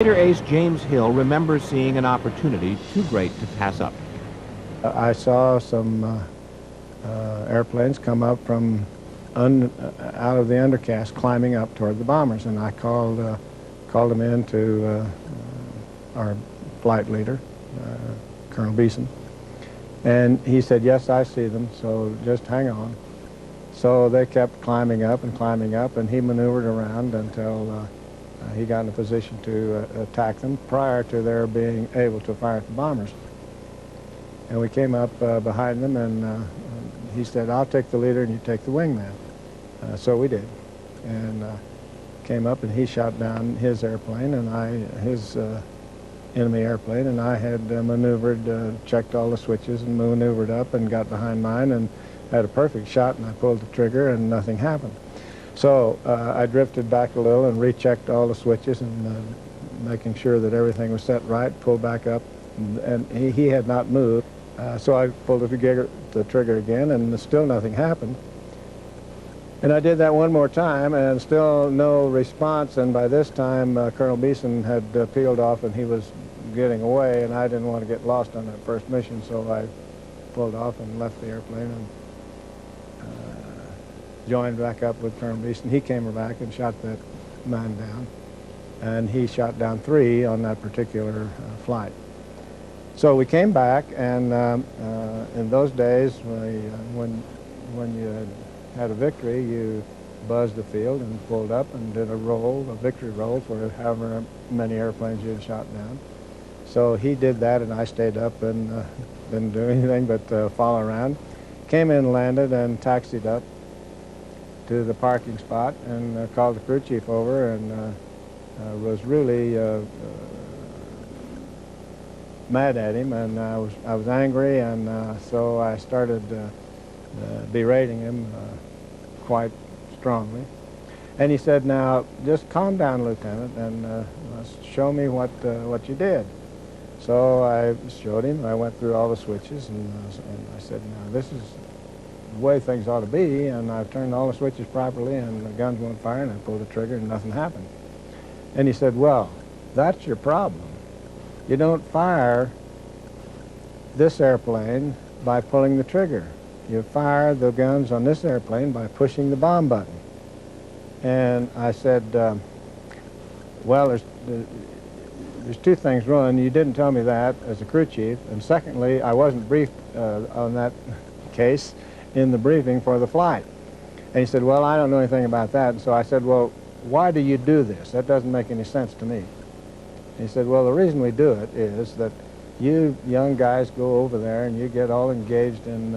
Later ace James Gill remembers seeing an opportunity too great to pass up. I saw some airplanes come up from out of the undercast, climbing up toward the bombers, and I called them in to our flight leader, Colonel Beeson, and he said, "Yes, I see them, so just hang on." So they kept climbing up, and he maneuvered around until he got in a position to attack them prior to their being able to fire at the bombers. And we came up behind them, and he said, "I'll take the leader and you take the wingman." So we did, and came up, and he shot down his airplane, and his enemy airplane, and I had maneuvered, checked all the switches, and maneuvered up and got behind mine and had a perfect shot, and I pulled the trigger, and nothing happened. So I drifted back a little and rechecked all the switches, and making sure that everything was set right, pulled back up, and he had not moved. So I pulled the trigger again, and still nothing happened. And I did that one more time, and still no response. And by this time, Colonel Beeson had peeled off, and he was getting away, and I didn't want to get lost on that first mission, so I pulled off and left the airplane and joined back up with Colonel Beeson. He came back and shot that man down, and he shot down 3 on that particular flight. So we came back, and in those days, when you had a victory, you buzzed the field and pulled up and did a victory roll for however many airplanes you had shot down. So he did that, and I stayed up and didn't do anything but follow around. Came in, landed, and taxied up to the parking spot, and called the crew chief over, and was really mad at him, and I was angry, and so I started berating him quite strongly. And he said, "Now just calm down, Lieutenant, and show me what you did." So I showed him. I went through all the switches, and I said, "Now this is the way things ought to be, and I've turned all the switches properly, and the guns won't fire," and I pulled the trigger, and nothing happened. And he said, "Well, that's your problem. You don't fire this airplane by pulling the trigger. You fire the guns on this airplane by pushing the bomb button." And I said, "Well, there's 2 things wrong. You didn't tell me that as a crew chief, and secondly, I wasn't briefed on that case in the briefing for the flight." And he said, "Well, I don't know anything about that." And so I said, "Well, why do you do this? That doesn't make any sense to me." And he said, "Well, the reason we do it is that you young guys go over there and you get all engaged in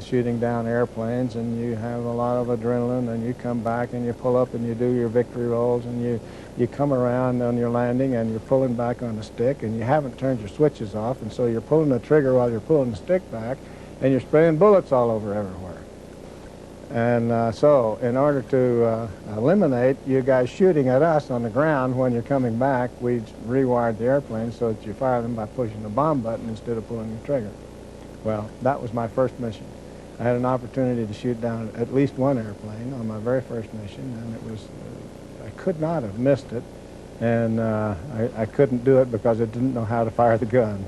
shooting down airplanes, and you have a lot of adrenaline, and you come back and you pull up and you do your victory rolls, and you come around on your landing and you're pulling back on the stick, and you haven't turned your switches off, and so you're pulling the trigger while you're pulling the stick back, and you're spraying bullets all over everywhere. And so in order to eliminate you guys shooting at us on the ground when you're coming back, we rewired the airplane so that you fire them by pushing the bomb button instead of pulling the trigger." Well, that was my first mission. I had an opportunity to shoot down at least 1 airplane on my very first mission, and it was, I could not have missed it, and I couldn't do it because I didn't know how to fire the gun.